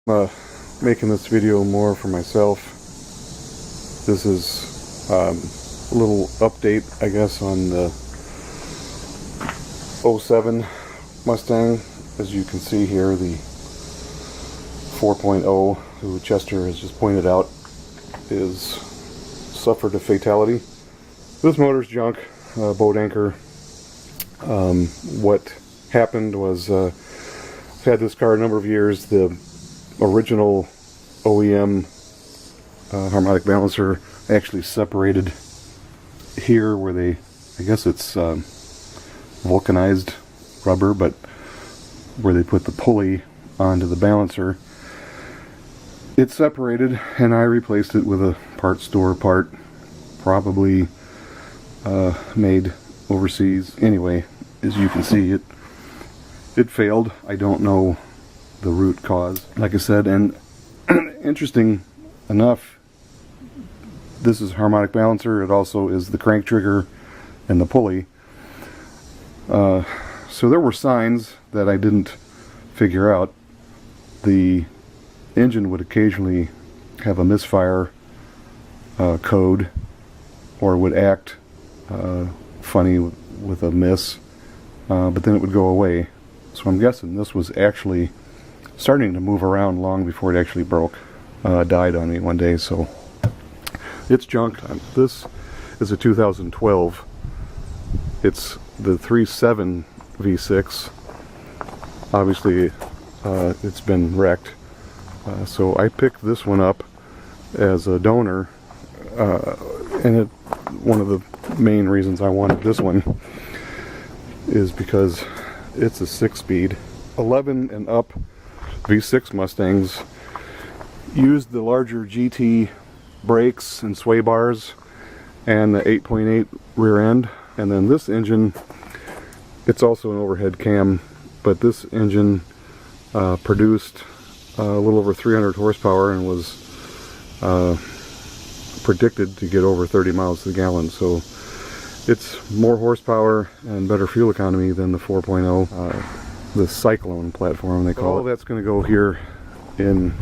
Making this video more for myself. This is a little update, I guess, on the 07 Mustang. As you can see here, the 4.0, who Chester has just pointed out, is suffered a fatality. This motor's junk, boat anchor. What happened was, I've had this car a number of years. The original OEM harmonic balancer actually separated here where they, I guess it's vulcanized rubber, but where they put the pulley onto the balancer. It separated and I replaced it with a parts store part, probably made overseas. Anyway, as you can see, it failed. I don't know the root cause, like I said, and interesting enough, this is harmonic balancer. It also is the crank trigger and the pulley. So there were signs that I didn't figure out. The engine would occasionally have a misfire code, or would act funny with a miss, but then it would go away. So I'm guessing this was actually starting to move around long before it actually broke. Died on me one day, so it's junk. This is a 2012. It's the 3.7 V6. Obviously, it's been wrecked. So I picked this one up as a donor, and one of the main reasons I wanted this one is because it's a 6-speed. 11 and up V6 Mustangs used the larger GT brakes and sway bars and the 8.8 rear end, and then this engine, it's also an overhead cam, but this engine produced a little over 300 horsepower and was predicted to get over 30 miles to the gallon. So it's more horsepower and better fuel economy than the 4.0, the Cyclone platform they call it. All that's going to go here in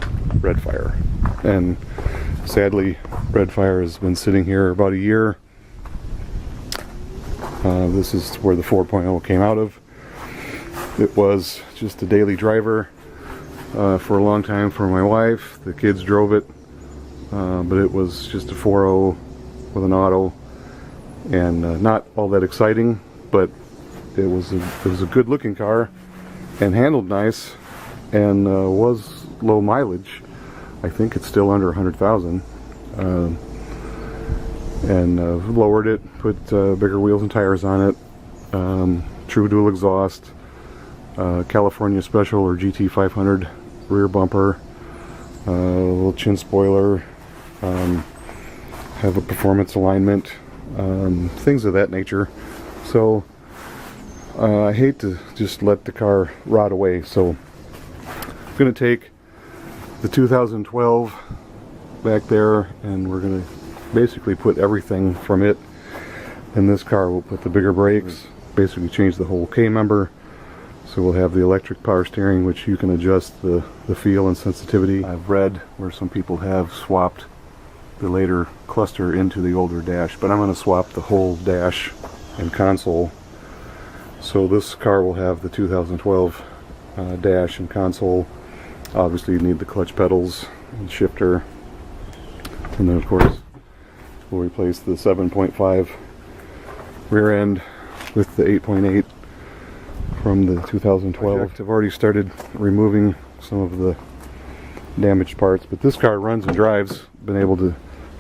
Redfire, and sadly Redfire has been sitting here about a year. This is where the 4.0 came out of. It was just a daily driver for a long time for my wife. The kids drove it, but it was just a 4.0 with an auto, and not all that exciting, but it was a good looking car and handled nice, and was low mileage. I think it's still under 100,000, and lowered it, put bigger wheels and tires on it, true dual exhaust, California Special or GT 500 rear bumper, a little chin spoiler, have a performance alignment, things of that nature. So I hate to just let the car rot away, so I'm going to take the 2012 back there, and we're going to basically put everything from it in this car. We'll put the bigger brakes, basically change the whole K-member. So we'll have the electric power steering, which you can adjust the feel and sensitivity. I've read where some people have swapped the later cluster into the older dash, but I'm going to swap the whole dash and console. So this car will have the 2012 dash and console. Obviously you need the clutch pedals and shifter, and then of course we'll replace the 7.5 rear end with the 8.8 from the 2012. I've already started removing some of the damaged parts, but this car runs and drives. Been able to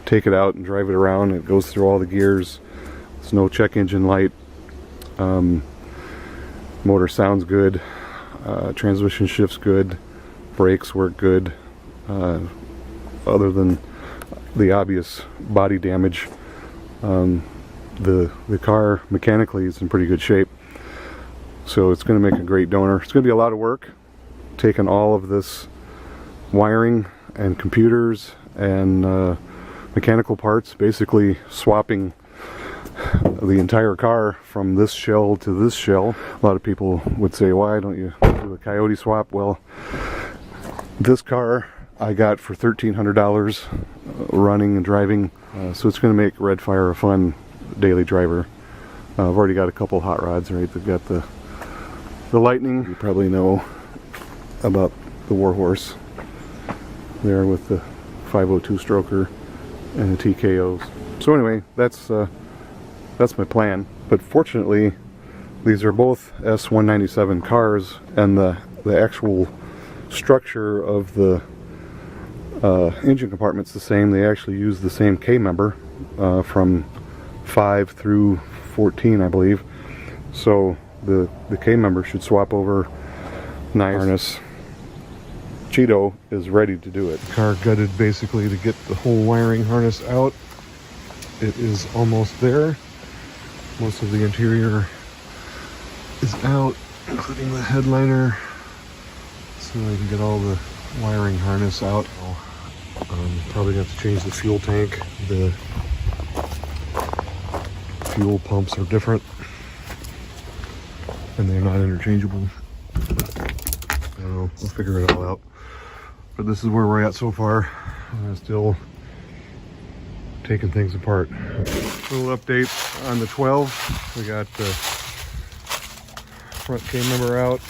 take it out and drive it around. It goes through all the gears. There's no check engine light. Motor sounds good. Transmission shifts good. Brakes work good. Other than the obvious body damage, the car mechanically is in pretty good shape. So it's going to make a great donor. It's going to be a lot of work, taking all of this wiring and computers and mechanical parts, basically swapping the entire car from this shell to this shell. A lot of people would say, why don't you do a coyote swap? Well, This car I got for $1,300 running and driving, so it's going to make Redfire a fun daily driver. I've already got a couple hot rods, right? They've got the Lightning. You probably know about the Warhorse there with the 502 stroker and the TKOs. So anyway, that's my plan. But fortunately, these are both S197 cars, and the actual structure of the engine compartment's the same. They actually use the same K member from 5 through 14, I believe. So the K member should swap over nice. Harness. Cheeto is ready to do it. Car gutted basically to get the whole wiring harness out. It is almost there. Most of the interior is out, including the headliner, so I can get all the wiring harness out. Probably have to change the fuel tank. The fuel pumps are different, and they're not interchangeable. I don't know, we'll figure it all out. But this is where we're at so far. Still taking things apart. Little update on the 12. We got the front K member out,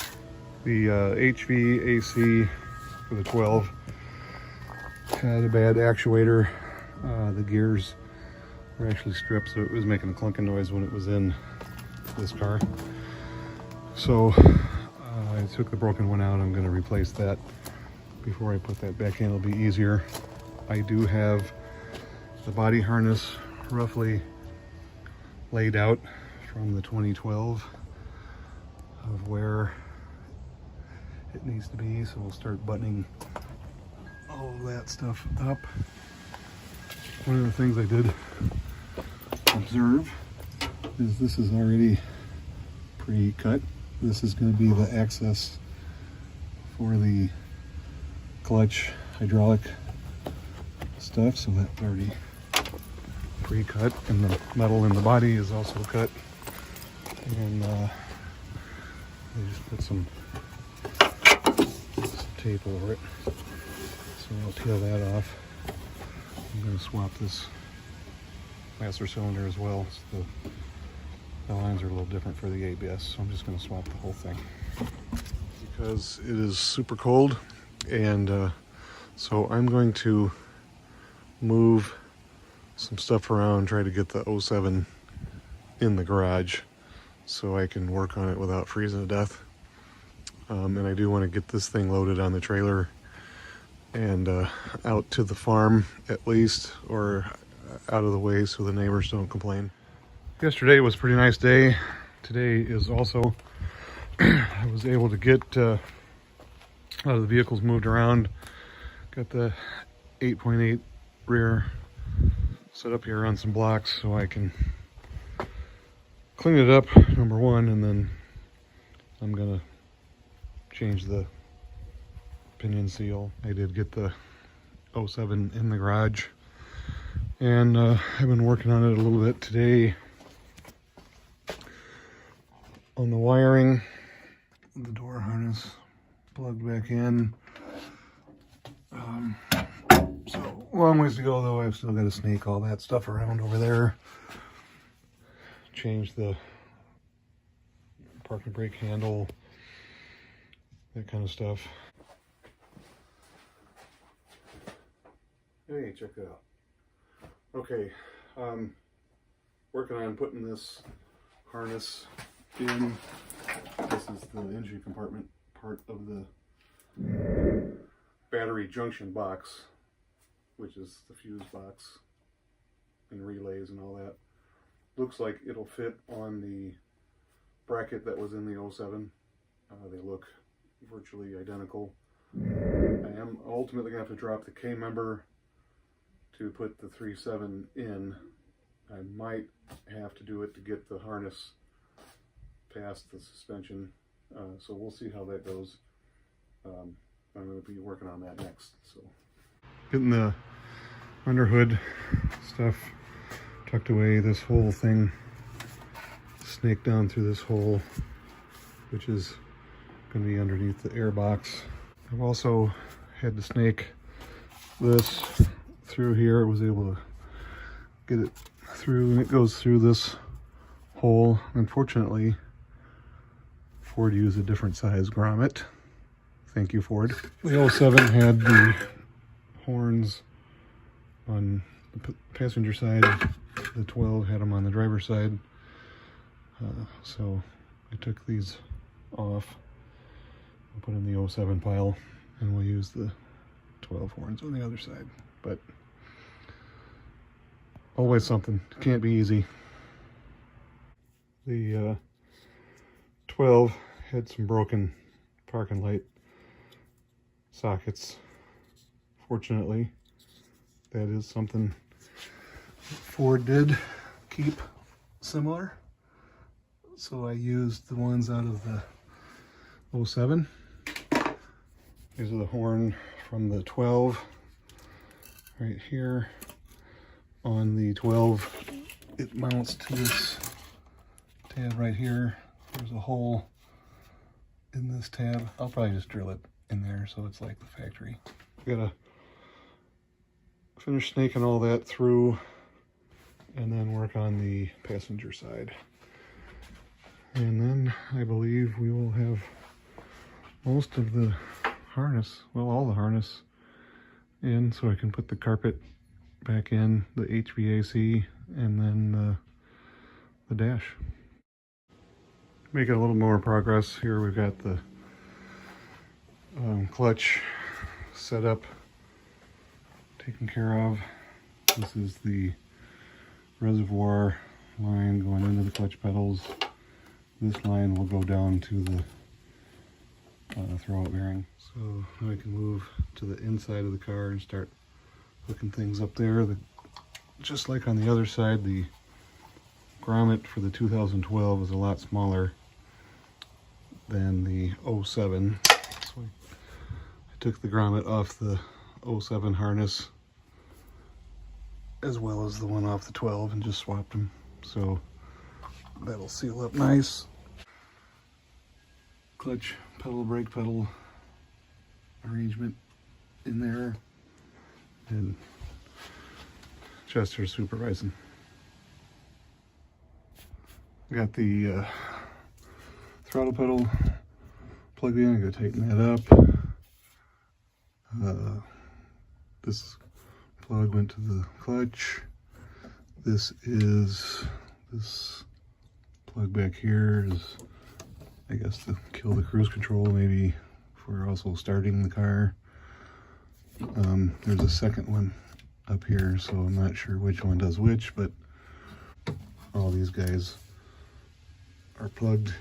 the HVAC for the 12 had a bad actuator. The gears were actually stripped, so it was making a clunking noise when it was in this car. So I took the broken one out. I'm going to replace that before I put that back in. It'll be easier. I do have the body harness roughly laid out from the 2012 of where it needs to be, so we'll start buttoning all of that stuff up. One of the things I did observe is this is already pre-cut. This is going to be the access for the clutch hydraulic stuff, so that's already pre-cut, and the metal in the body is also cut. And they just put some tape over it, so I'll peel that off. I'm going to swap this master cylinder as well. So the lines are a little different for the ABS, so I'm just going to swap the whole thing because it is super cold. And so I'm going to move some stuff around, try to get the 07 in the garage so I can work on it without freezing to death. And I do want to get this thing loaded on the trailer and out to the farm at least, or out of the way so the neighbors don't complain. Yesterday was a pretty nice day. Today is also I was able to get a lot of the vehicles moved around. Got the 8.8 rear set up here on some blocks so I can clean it up, number one, and then I'm gonna change the pinion seal. I did get the 07 in the garage, and I've been working on it a little bit today on the wiring. The door harness plugged back in. So long ways to go though. I've still got to snake all that stuff around over there. Change the parking brake handle, that kind of stuff. Hey, check it out. Okay, working on putting this harness in. This is the engine compartment part of the battery junction box, which is the fuse box and relays and all that. Looks like it'll fit on the bracket that was in the 07. They look virtually identical. I am ultimately going to have to drop the K member to put the 3.7 in. I might have to do it to get the harness past the suspension, so we'll see how that goes. I'm going to be working on that next. So, getting the underhood stuff tucked away. This whole thing snaked down through this hole, which is going to be underneath the air box. I've also had to snake this through here. I was able to get it through, and it goes through this hole. Unfortunately, Ford used a different size grommet. Thank you, Ford. The 07 had the horns on the passenger side. The 12 had them on the driver's side. So I took these off. I'll put in the 07 pile, and we'll use the 12 horns on the other side. But always something. Can't be easy. The 12 had some broken parking light sockets. Fortunately, that is something Ford did keep similar. So I used the ones out of the 07. These are the horn from the 12 right here. On the 12, it mounts to this tab right here. There's a hole in this tab. I'll probably just drill it in there so it's like the factory. Gotta finish snaking all that through and then work on the passenger side. And then I believe we will have most of the harness, well, all the harness in, so I can put the carpet back in, the HVAC, and then the dash. Making a little more progress here. We've got the clutch set up, taken care of. This is the reservoir line going into the clutch pedals. This line will go down to the throwout bearing. So now I can move to the inside of the car and start hooking things up there. Just like on the other side, the grommet for the 2012 is a lot smaller than the 07. So I took the grommet off the 07 harness as well as the one off the 12 and just swapped them. So that'll seal up nice. Clutch pedal, brake pedal arrangement in there, and Chester's supervising. Got the throttle pedal plugged in. I'm gonna tighten that up. This plug went to the clutch. This plug back here is, I guess, to kill the cruise control, maybe for also starting the car. There's a second one up here, so I'm not sure which one does which, but all these guys are plugged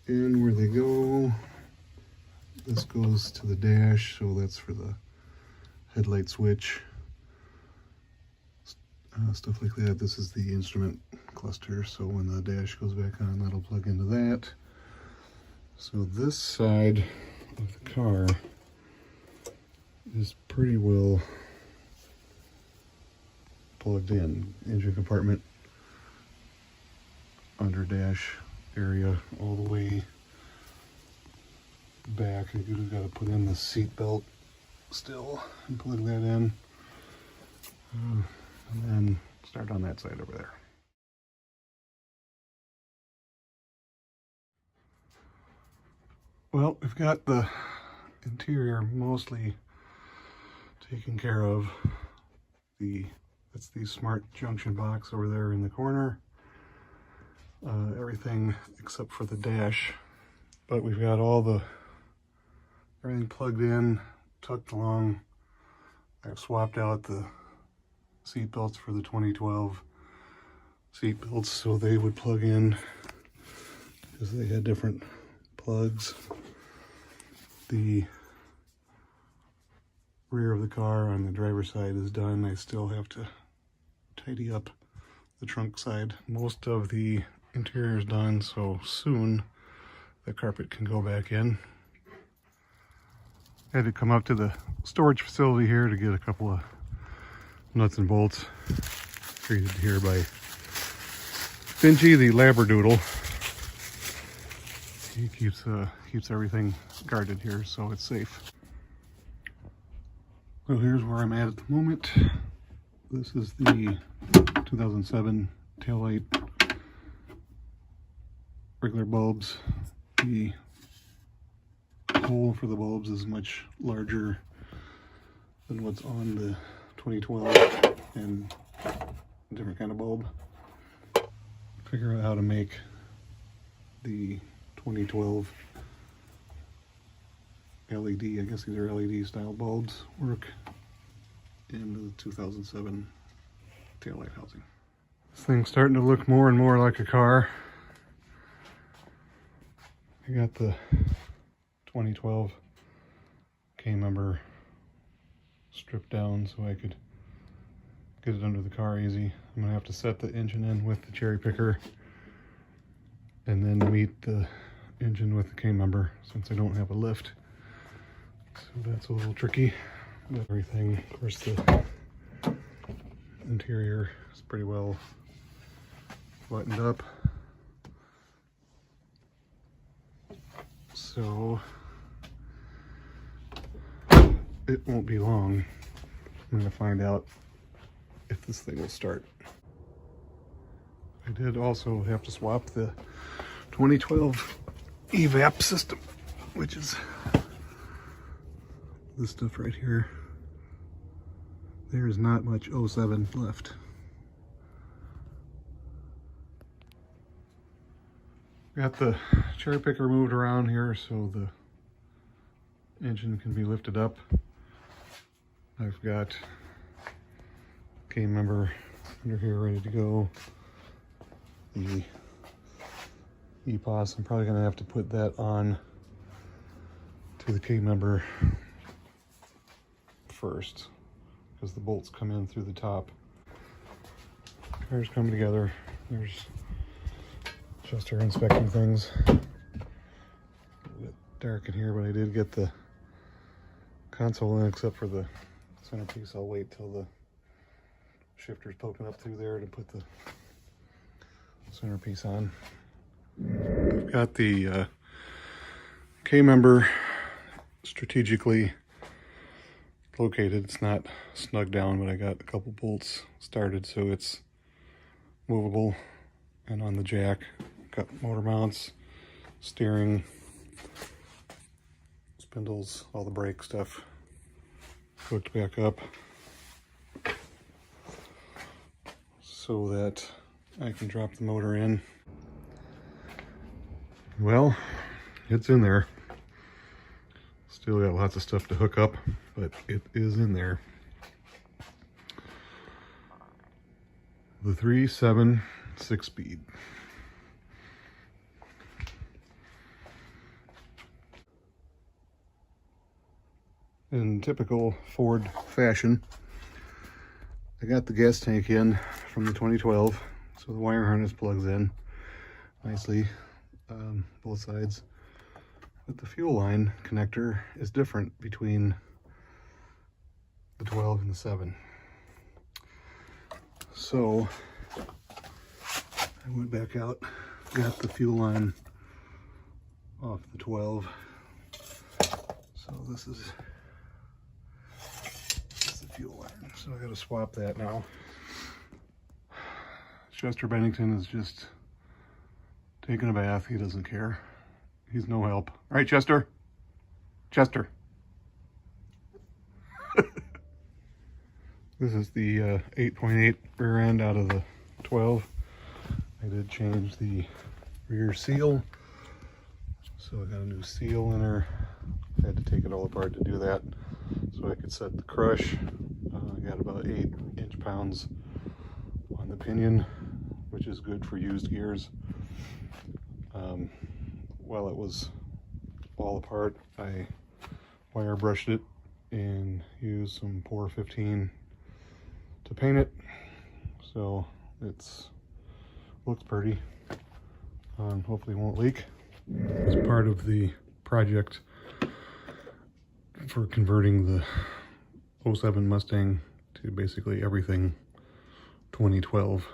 in where they go. This goes to the dash, so that's for the headlight switch. Stuff like that. This is the instrument cluster, so when the dash goes back on, that'll plug into that. So this side of the car is pretty well plugged in. Engine compartment, under dash area, all the way back. You've got to put in the seat belt still and plug that in. And then start on that side over there. Well, we've got the interior mostly taken care of. That's the smart junction box over there in the corner. Everything except for the dash. But we've got everything plugged in, tucked along. I've swapped out the seat belts for the 2012 seat belts so they would plug in because they had different plugs. The rear of the car on the driver's side is done. I still have to tidy up the trunk side. Most of the interior is done, so soon the carpet can go back in. I had to come up to the storage facility here to get a couple of nuts and bolts greeted here by Finchie, the Labradoodle. He keeps everything guarded here, so it's safe. So here's where I'm at the moment. This is the 2007 taillight regular bulbs. The hole for the bulbs is much larger than what's on the 2012 and a different kind of bulb. Figure out how to make the 2012 LED, I guess these are LED style bulbs, work in the 2007 taillight housing. This thing's starting to look more and more like a car. I got the 2012 K-member stripped down so I could get it under the car easy. I'm gonna have to set the engine in with the cherry picker and then meet the engine with the K-member since I don't have a lift. So that's a little tricky. But everything, of course, the interior is pretty well buttoned up. So it won't be long. I'm gonna find out if this thing will start. I did also have to swap the 2012 evap system, which is this stuff right here. There's not much 07 left. Got the cherry picker moved around here so the engine can be lifted up. I've got K-member under here ready to go. The EPOS, I'm probably gonna have to put that on to the K-member first because the bolts come in through the top. Car's coming together. There's Chester inspecting things. A bit dark in here, but I did get the console in except for the centerpiece. I'll wait till the shifter's poking up through there to put the centerpiece on. I've got the K-member strategically located. It's not snug down, but I got a couple bolts started so it's movable. And on the jack, got motor mounts, steering, spindles, all the brake stuff hooked back up so that I can drop the motor in. Well, it's in there. Still got lots of stuff to hook up, but it is in there. The 3.7 6-speed. In typical Ford fashion, I got the gas tank in from the 2012, so the wire harness plugs in nicely, both sides. But the fuel line connector is different between the 12 and the 7. So I went back out, got the fuel line off the 12. So this is the fuel line. So I gotta swap that now. Chester Bennington is just taking a bath. He doesn't care. He's no help. All right, Chester. Chester. This is the 8.8 rear end out of the 12. I did change the rear seal. So I got a new seal in there. I had to take it all apart to do that so I could set the crush. I got about 8 inch-pounds on the pinion, which is good for used gears. While it was all apart, I wire brushed it and used some Pour 15 to paint it, so it's looks pretty. Hopefully won't leak. As part of the project for converting the 07 Mustang to basically everything 2012.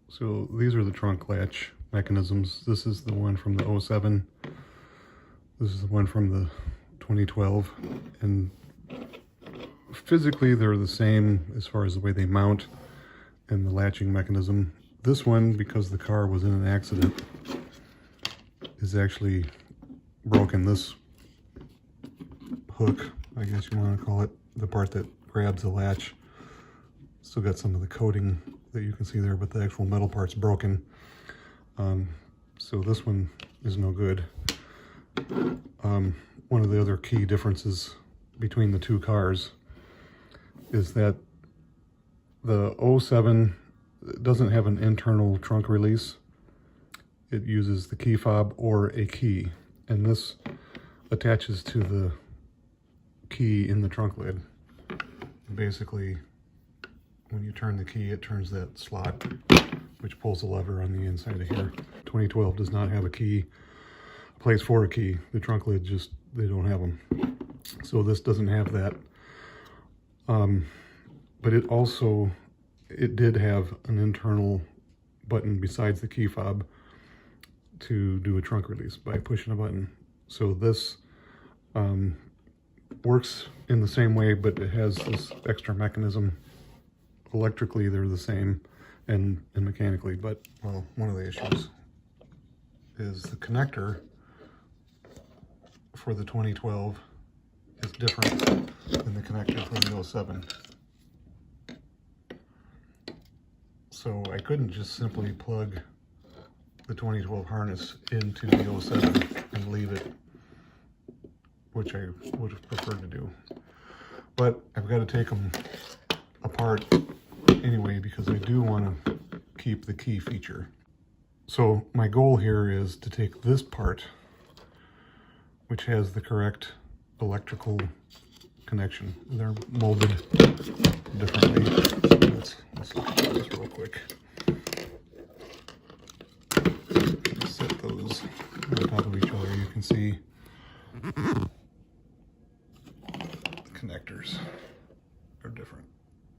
So these are the trunk latch mechanisms. This is the one from the 07. This is the one from the 2012. And physically they're the same as far as the way they mount and the latching mechanism. This one, because the car was in an accident, is actually broken. This hook, I guess you want to call it, the part that grabs the latch, still got some of the coating that you can see there, but the actual metal part's broken. So this one is no good. One of the other key differences between the two cars is that the 07 doesn't have an internal trunk release. It uses the key fob or a key, and this attaches to the key in the trunk lid. Basically, when you turn the key, it turns that slot, which pulls the lever on the inside of here. 2012 does not have a key, a place for a key. The trunk lid just, they don't have them. So this doesn't have that. But it did have an internal button besides the key fob to do a trunk release by pushing a button. So this works in the same way, but it has this extra mechanism. Electrically, they're the same, and mechanically, but, well, one of the issues is the connector for the 2012 is different than the connector for the 07. So I couldn't just simply plug the 2012 harness into the 07 and leave it, which I would have preferred to do. But I've got to take them apart anyway, because I do want to keep the key feature. So my goal here is to take this part, which has the correct electrical connection. They're molded differently. Let's look at this real quick. Set those on top of each other. You can see the connectors are different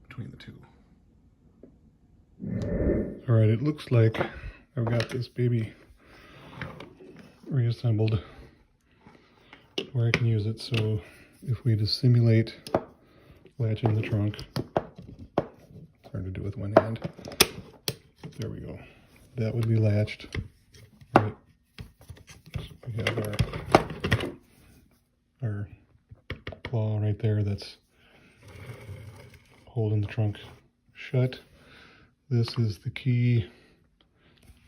between the two. All right, it looks like I've got this baby reassembled where I can use it. So if we just simulate latching the trunk, it's hard to do with one hand. There we go. That would be latched. Right. So we have our claw right there that's holding the trunk shut. This is the key.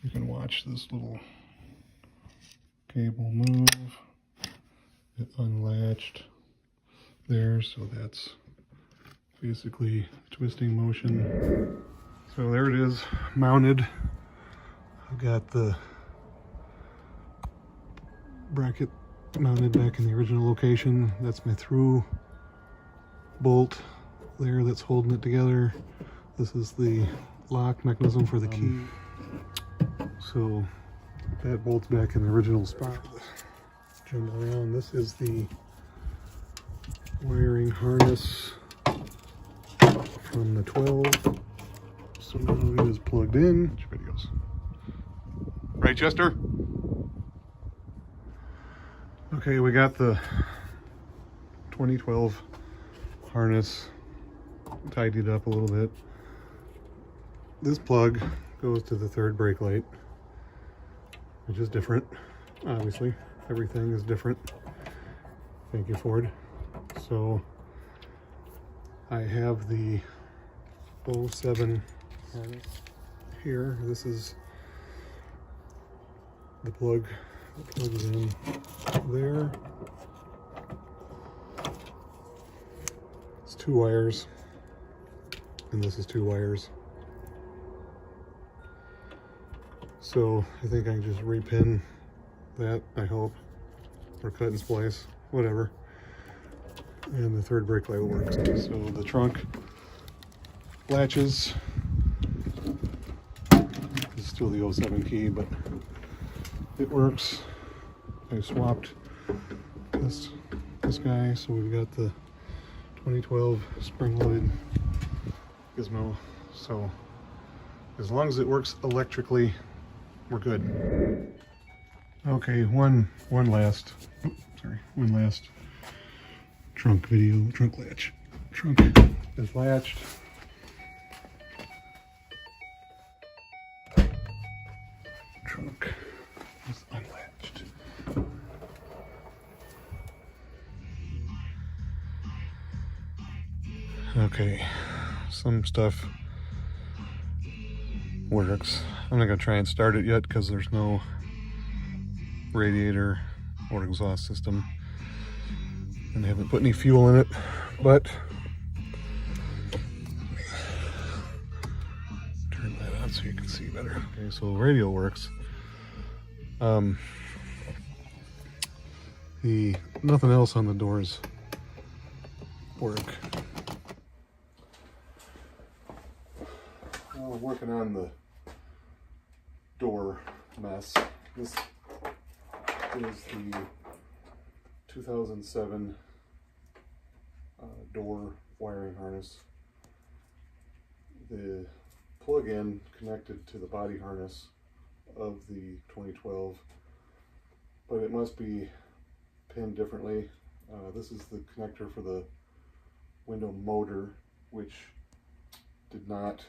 You can watch this little cable move. It unlatched there, so that's basically twisting motion. So there it is, mounted. I've got the bracket mounted back in the original location. That's my through bolt there that's holding it together. This is the lock mechanism for the key. So that bolts back in the original spot. Jump around. This is the wiring harness from the 12. So now it is plugged in. Videos. Right, Chester? Okay, we got the 2012 harness tidied up a little bit. This plug goes to the third brake light, which is different, obviously. Everything is different. Thank you, Ford. So I have the 07 harness here. This is the plug that plugs in there. It's 2 wires, and this is 2 wires. So I think I can just repin that, I hope, or cut and splice, whatever. And the third brake light will work. So the trunk latches. It's still the 07 key, but it works. I swapped this guy, so we've got the 2012 spring-loaded gizmo. So as long as it works electrically, we're good. Okay, one last trunk latch. Trunk is latched. Trunk is unlatched. Okay, some stuff works. I'm not gonna try and start it yet because there's no radiator or exhaust system and I haven't put any fuel in it, but turn that on so you can see better. Okay, so radio works. Nothing else on the doors work. Well, I'm working on the door mess. This is the 2007 door wiring harness. The plug-in connected to the body harness of the 2012, but it must be pinned differently. This is the connector for the window motor, which did not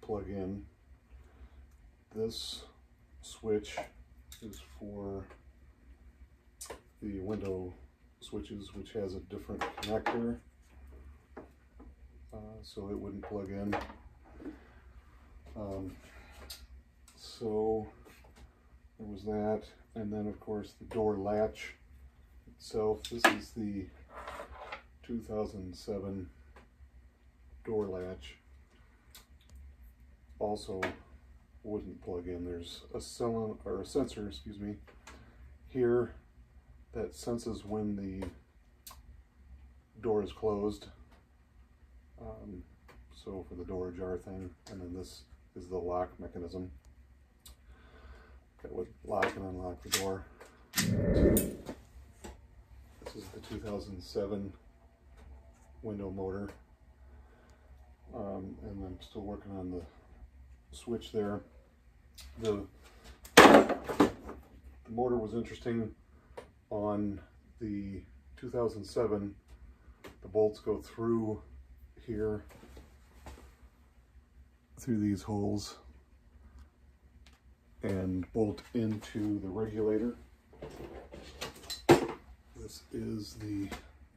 plug in. This switch is for the window switches, which has a different connector, so it wouldn't plug in. So there was that, and then of course the door latch itself. This is the 2007 door latch. Also wouldn't plug in. There's a sensor, excuse me, here that senses when the door is closed. So for the door ajar thing, and then this is the lock mechanism that would lock and unlock the door. This is the 2007 window motor, and I'm still working on the switch there. The motor was interesting. On the 2007, the bolts go through here, through these holes, and bolt into the regulator. This is the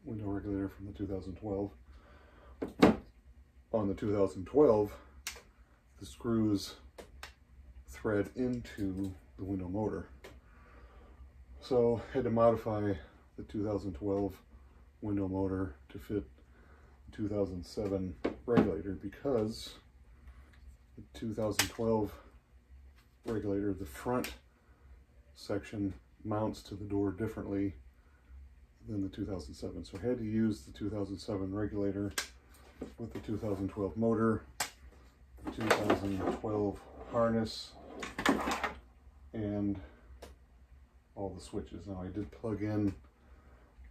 window regulator from the 2012. On the 2012, the screws thread into the window motor. So I had to modify the 2012 window motor to fit the 2007 regulator, because the 2012 regulator, the front section mounts to the door differently than the 2007. So I had to use the 2007 regulator with the 2012 motor, the 2012 harness, and all the switches. Now I did plug in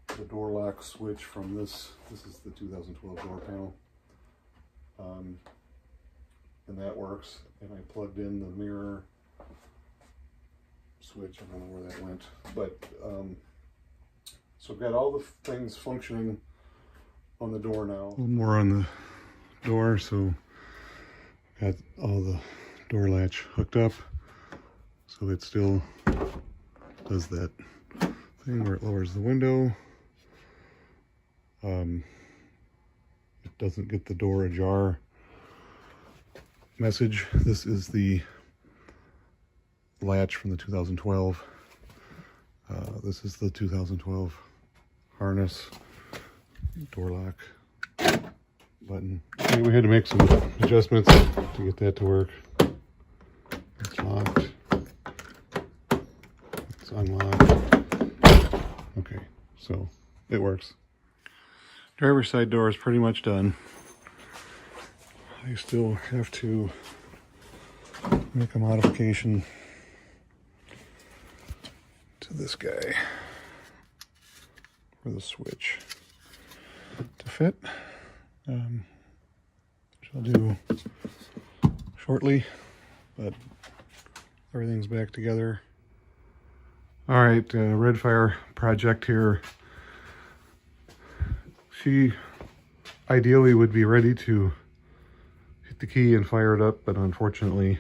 the door lock switch from this. This is the 2012 door panel, and that works. And I plugged in the mirror switch. I don't know where that went, but so I've got all the things functioning on the door now. A little more on the door, so got all the door latch hooked up, so it still does that thing where it lowers the window. It doesn't get the door ajar message. This is the latch from the 2012. This is the 2012 harness, door lock button. Okay, we had to make some adjustments to get that to work. It's locked. It's unlocked. Okay, so it works. Driver's side door is pretty much done. I still have to make a modification to this guy for the switch to fit, which I'll do shortly, but everything's back together. All right, Red Fire project here. She ideally would be ready to hit the key and fire it up, but unfortunately,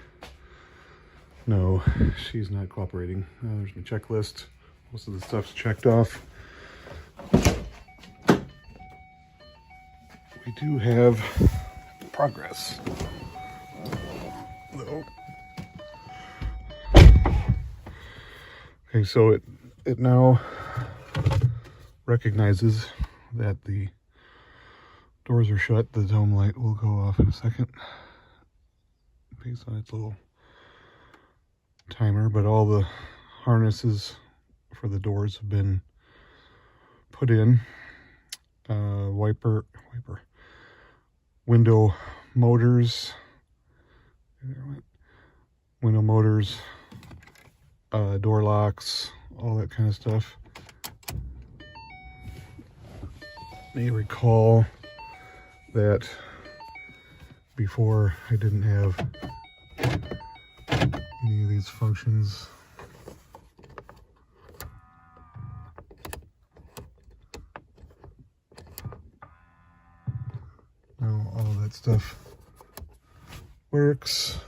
no, she's not cooperating. There's my checklist. Most of the stuff's checked off. We do have progress, though. Okay, so it now recognizes that the doors are shut. The dome light will go off in a second based on its little timer, but all the harnesses for the doors have been put in. Window motors, door locks, all that kind of stuff. May recall that before I didn't have any of these functions. Now all of that stuff works.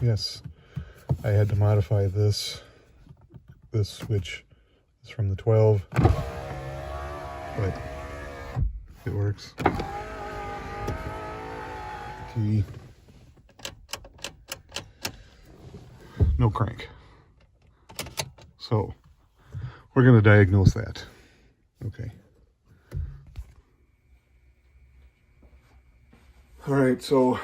Yes, I had to modify this switch is from the 12, but it works. Key. No crank. So we're going to diagnose that. Okay. All right, so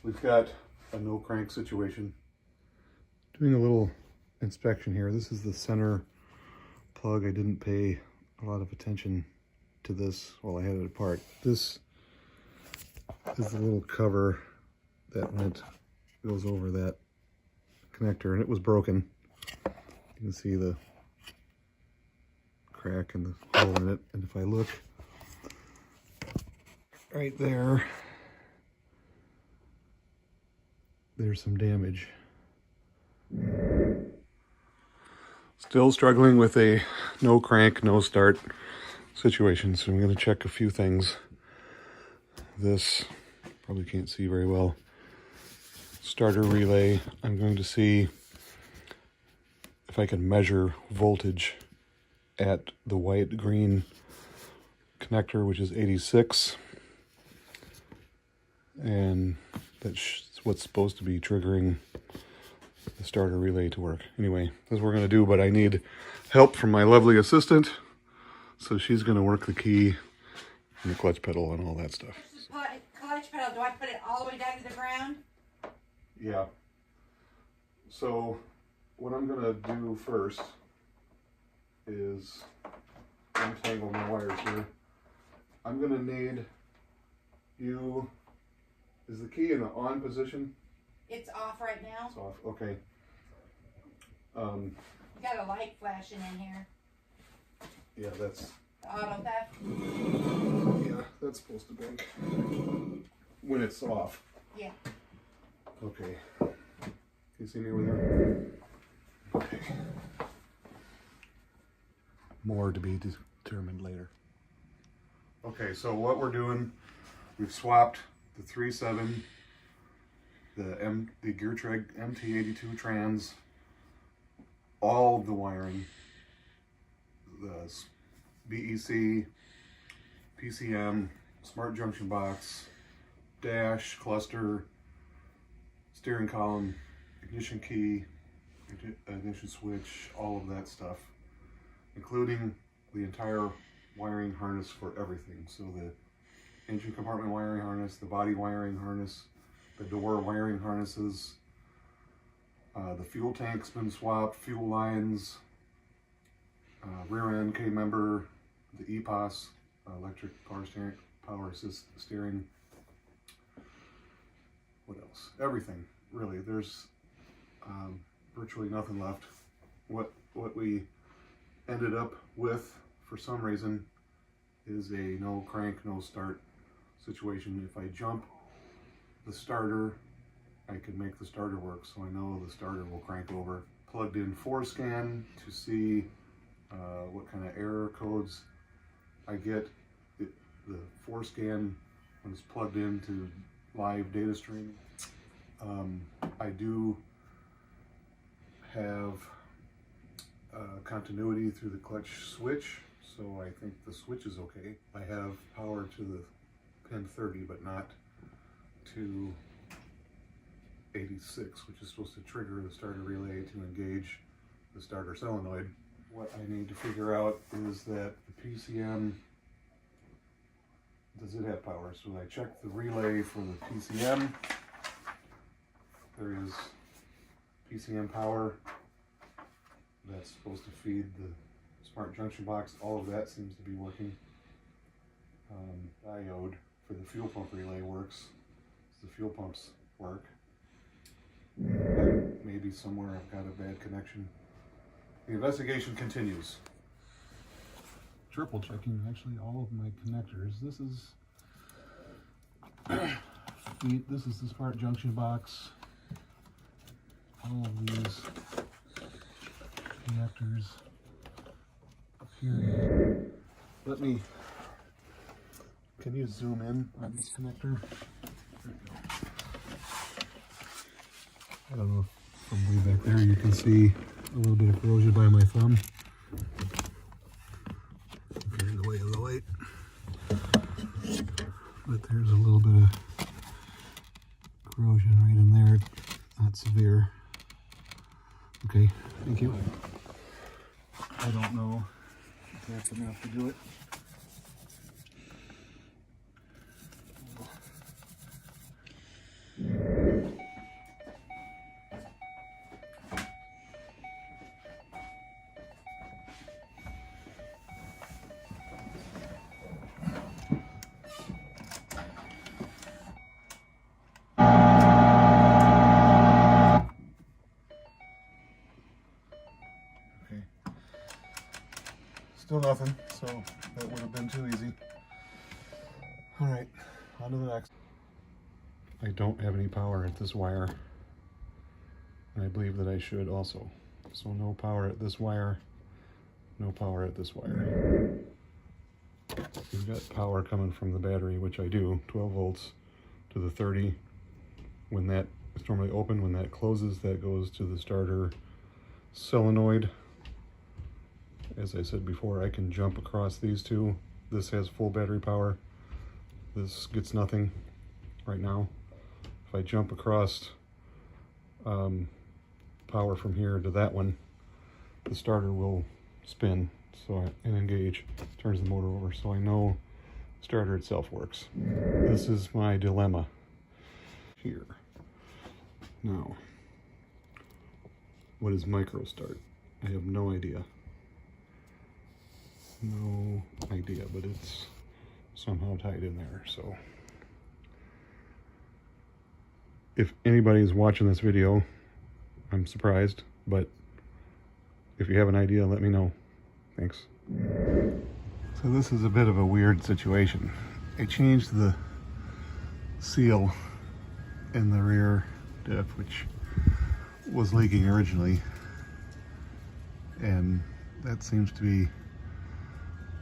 we've got a no crank situation. Doing a little inspection here. This is the center plug. I didn't pay a lot of attention to this while I had it apart. This is the little cover that goes over that connector, and it was broken. You can see the crack and the hole in it, and if I look right there, there's some damage. Still struggling with a no crank, no start situation, so I'm going to check a few things. This, probably can't see very well. Starter relay, I'm going to see if I can measure voltage at the white-green connector, which is 86. And that's what's supposed to be triggering the starter relay to work. Anyway, that's what we're going to do, but I need help from my lovely assistant. So she's going to work the key and the clutch pedal and all that stuff. Clutch pedal, do I put it all the way down to the ground? Yeah. So what I'm going to do first is untangle my wires here. I'm going to need you... Is the key in the on position? It's off right now. It's off, okay. You got a light flashing in here. Yeah, that's... The auto theft? Yeah, that's supposed to blink when it's off. Yeah. Okay. Can you see me over there? Okay. More to be determined later. Okay, so what we're doing, we've swapped the 3.7, the Geartreg MT82 trans, all of the wiring, the BEC, PCM, smart junction box, dash, cluster, steering column, ignition key, ignition switch, all of that stuff, including the entire wiring harness for everything. So the engine compartment wiring harness, the body wiring harness, the door wiring harnesses, the fuel tank's been swapped, fuel lines, rear end K-member, the EPOS, electric power assist steering. What else? Everything, really. There's virtually nothing left. What we ended up with, for some reason, is a no crank, no start situation. If I jump the starter, I can make the starter work, so I know the starter will crank over. Plugged in ForeScan to see what kind of error codes I get the forescan when it's plugged into live data streaming. I do have continuity through the clutch switch, so I think the switch is okay. I have power to the pin 30, but not to 86, which is supposed to trigger the starter relay to engage the starter solenoid. What I need to figure out is that the PCM, does it have power? So I checked the relay for the PCM. There is PCM power that's supposed to feed the smart junction box. All of that seems to be working. Diode for the fuel pump relay works. The fuel pumps work. And maybe somewhere I've got a bad connection. The investigation continues. Triple checking actually all of my connectors. This is this is the smart junction box. All of these connectors up here. Let me, can you zoom in on this connector? There we go. I don't know if from way back there you can see a little bit of corrosion by my thumb. If you're in the way of the light. But there's a little bit of corrosion right in there. Not severe. Okay, thank you. I don't know if that's enough to do it. Still nothing, so that would have been too easy. All right, on to the next. I don't have any power at this wire, and I believe that I should also. So no power at this wire, no power at this wire. We've got power coming from the battery, which I do, 12 volts to the 30. When that is normally open, when that closes, that goes to the starter solenoid. As I said before, I can jump across these two. This has full battery power. This gets nothing right now. If I jump across power from here to that one, the starter will spin and engage, turns the motor over, so I know the starter itself works. This is my dilemma here. Now, what is micro start? I have no idea. No idea, but it's somehow tied in there. So if anybody is watching this video, I'm surprised, but if you have an idea, let me know. Thanks. So this is a bit of a weird situation. I changed the seal in the rear diff, which was leaking originally, and that seems to be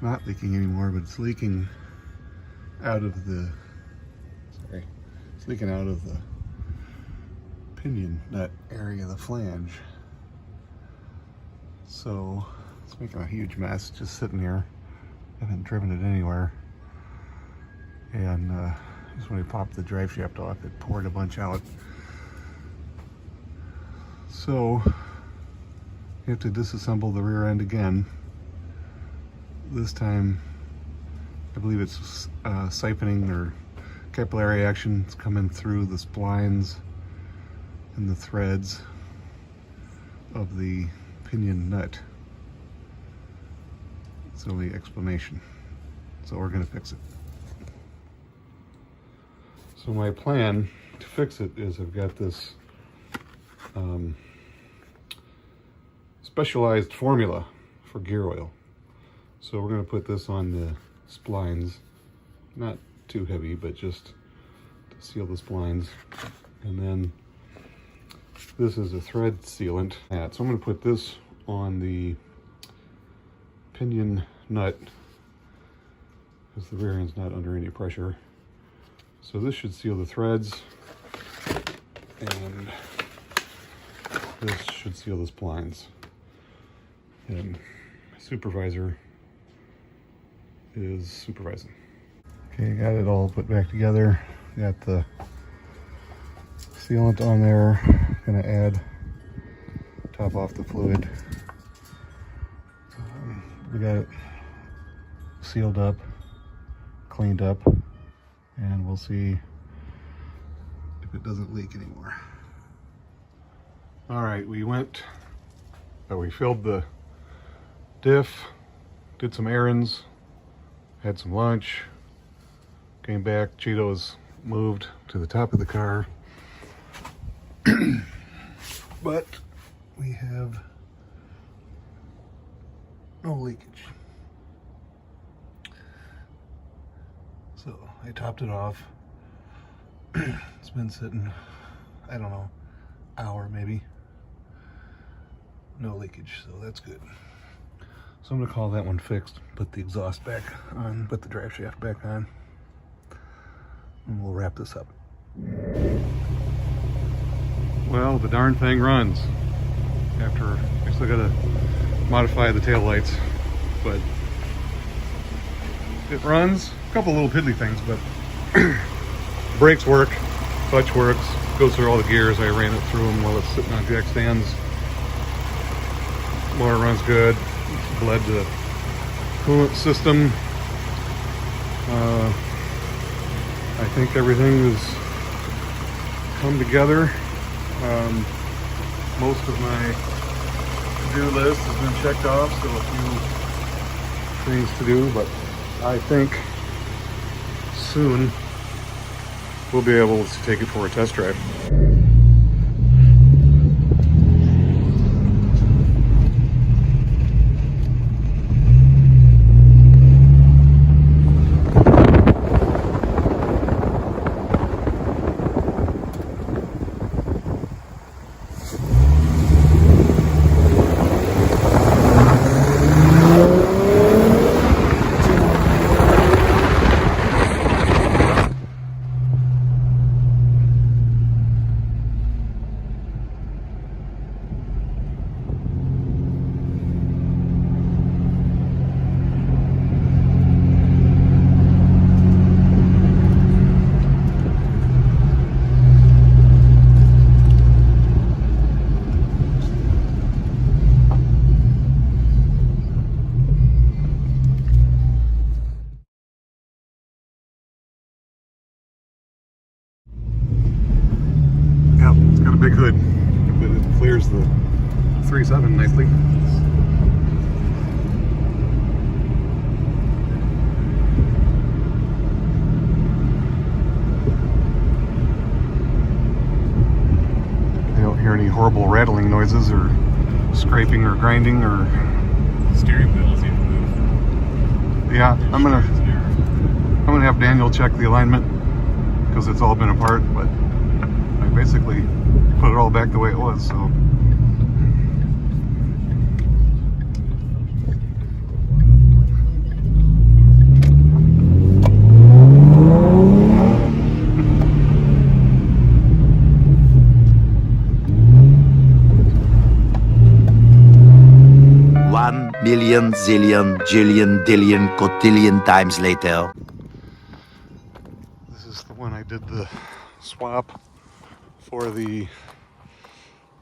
not leaking anymore, but it's leaking out of the, it's leaking out of the pinion nut area of the flange. So it's making a huge mess just sitting here. I haven't driven it anywhere. And just when we popped the drive shaft off, it poured a bunch out. So you have to disassemble the rear end again. This time, I believe it's siphoning or capillary action. It's coming through the splines and the threads of the pinion nut. It's the only explanation. So we're going to fix it. So my plan to fix it is I've got this specialized formula for gear oil. So we're going to put this on the splines, not too heavy, but just to seal the splines. And then this is a thread sealant. So I'm going to put this on the pinion nut because the rear end's not under any pressure. So this should seal the threads, and this should seal the splines. And my supervisor is supervising. Okay, got it all put back together. Got the sealant on there. Gonna add, top off the fluid. We got it sealed up, cleaned up, and we'll see if it doesn't leak anymore. All right, we filled the diff, did some errands, had some lunch, came back. Cheetos moved to the top of the car. But we have no leakage. So I topped it off. It's been sitting, I don't know, hour maybe. No leakage, so that's good. So I'm gonna call that one fixed, put the exhaust back on, put the drive shaft back on, and we'll wrap this up. Well, the darn thing runs. After, I still gotta modify the taillights, but it runs. A couple little piddly things, but brakes work, clutch works, goes through all the gears. I ran it through them while it's sitting on jack stands. Motor runs good. Bled the coolant system. I think everything has come together. Most of my to-do list has been checked off, so a few things to do, but I think soon we'll be able to take it for a test drive. Big hood, but it clears the 3.7 nicely. You don't hear any horrible rattling noises or scraping or grinding or... The steering wheel is even moved. Yeah, I'm gonna have Daniel check the alignment because it's all been apart, but I basically put it all back the way it was, so. One million, zillion, jillion, dillion, cotillion times later. This is the one I did the swap for the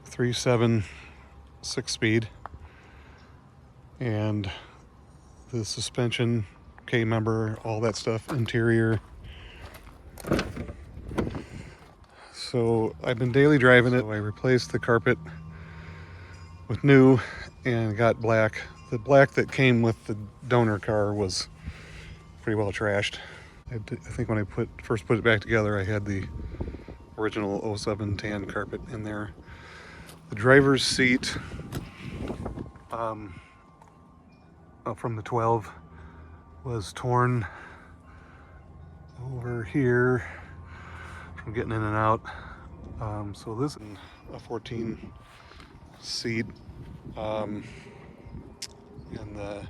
3.7 6-speed, and the suspension, K-member, all that stuff, interior. So I've been daily driving it. So I replaced the carpet with new and got black. The black that came with the donor car was pretty well trashed. I think when I first put it back together, I had the original 07 tan carpet in there. The driver's seat from the 12 was torn over here from getting in and out. So this is a 14 seat, and the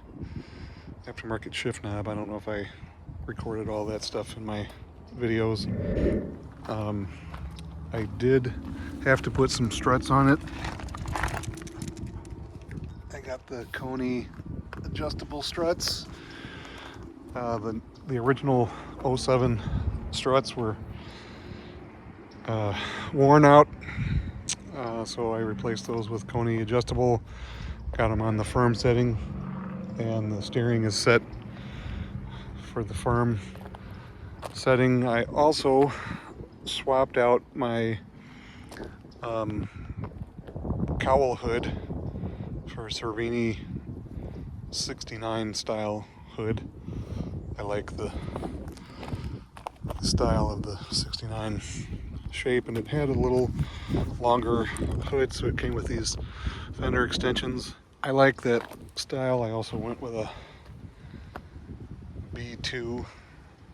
aftermarket shift knob. I don't know if I recorded all that stuff in my videos. I did have to put some struts on it. I got the Coney adjustable struts. The original 07 struts were worn out, so I replaced those with Coney adjustable. Got them on the firm setting, and the steering is set for the firm setting. I also swapped out my cowl hood for a Cervini 69 style hood. I like the style of the 69 shape, and it had a little longer hood, so it came with these fender extensions. I like that style. I also went with a B2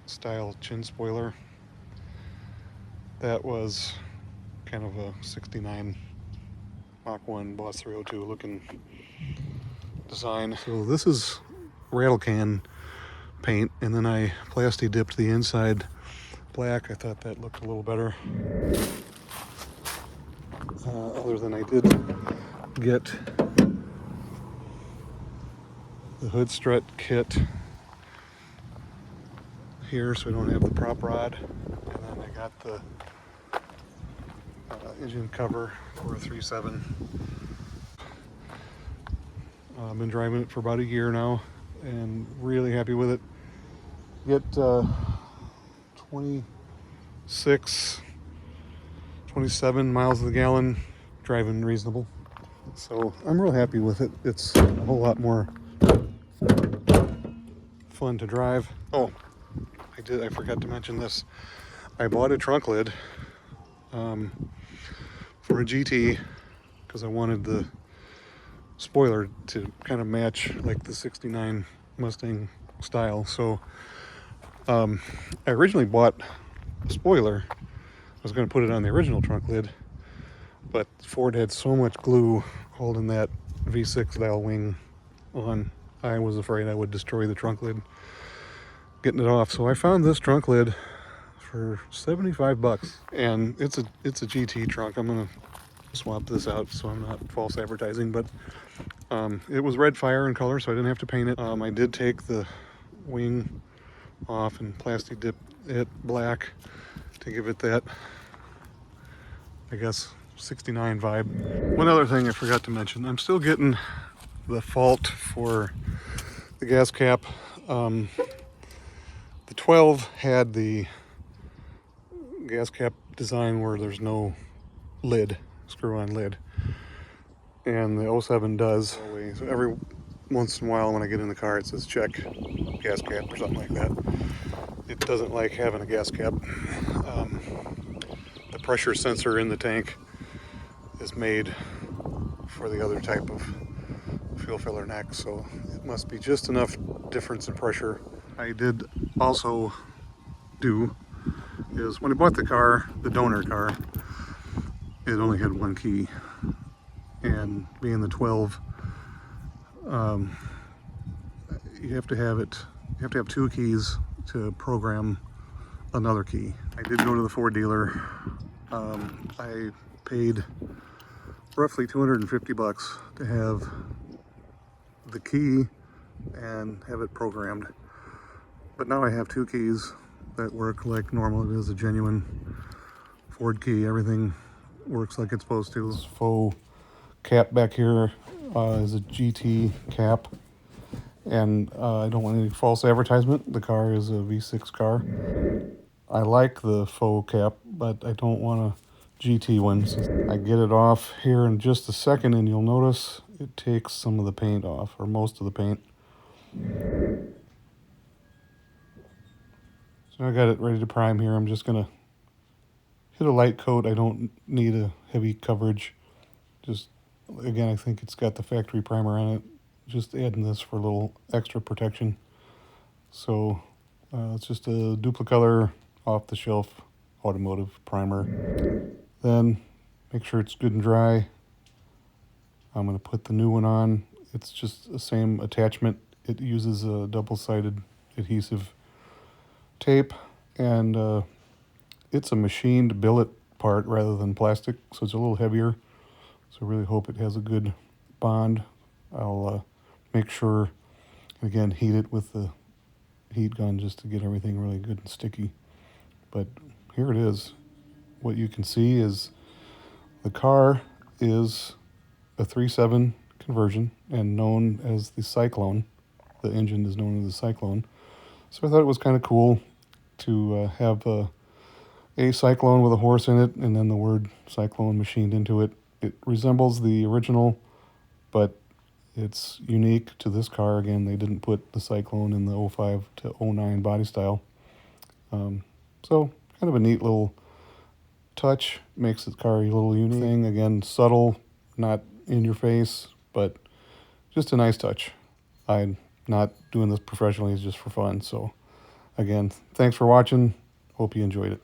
style chin spoiler. That was kind of a 69 Mach 1 Boss 302 looking design. So this is rattle can paint, and then I plasti dipped the inside black. I thought that looked a little better. Other than I did get the hood strut kit here, so I don't have the prop rod, and then I got the engine cover for a 3.7. I've been driving it for about a year now and really happy with it. Get 26, 27 miles to the gallon, driving reasonable. So I'm real happy with it. It's a whole lot more fun to drive. Oh, I forgot to mention this. I bought a trunk lid for a GT because I wanted the spoiler to kind of match like the 69 Mustang style. So I originally bought a spoiler. I was going to put it on the original trunk lid, but Ford had so much glue holding that V6 style wing on, I was afraid I would destroy the trunk lid getting it off. So I found this trunk lid for 75 bucks, and it's a GT trunk. I'm gonna swap this out so I'm not false advertising, but it was red fire in color, so I didn't have to paint it. I did take the wing off and plastic dip it black to give it that, I guess, 69 vibe. One other thing I forgot to mention, I'm still getting the fault for the gas cap. The 12 had the gas cap design where there's no lid, screw-on lid, and the 07 does. So every once in a while when I get in the car it says check gas cap or something like that. It doesn't like having a gas cap. The pressure sensor in the tank is made for the other type of fuel filler neck, so it must be just enough difference in pressure. I did also do is when I bought the car, the donor car, it only had one key, and being the 12, you have to have two keys to program another key. I did go to the Ford dealer. I paid roughly 250 bucks to have the key and have it programmed. But now I have two keys that work like normal. It is a genuine Ford key. Everything works like it's supposed to. This faux cap back here is a GT cap, and I don't want any false advertisement. The car is a V6 car. I like the faux cap, but I don't want a GT one. So I get it off here in just a second, and you'll notice it takes some of the paint off, or most of the paint. So I got it ready to prime here. I'm just gonna hit a light coat. I don't need a heavy coverage. Just, again, I think it's got the factory primer on it. Just adding this for a little extra protection. So it's just a Duplicolor off-the-shelf automotive primer. Then make sure it's good and dry. I'm gonna put the new one on. It's just the same attachment. It uses a double-sided adhesive tape, and it's a machined billet part rather than plastic, so it's a little heavier. So I really hope it has a good bond. I'll make sure, again, heat it with the heat gun just to get everything really good and sticky. But here it is. What you can see is the car is a 3.7 conversion and known as the Cyclone. The engine is known as the Cyclone. So I thought it was kind of cool to have a Cyclone with a horse in it and then the word Cyclone machined into it. It resembles the original, but it's unique to this car. Again, they didn't put the Cyclone in the 05 to 09 body style. So kind of a neat little touch, makes the car a little unique thing. Again, subtle, not in your face, but just a nice touch. I'm not doing this professionally, it's just for fun. So again, thanks for watching. Hope you enjoyed it.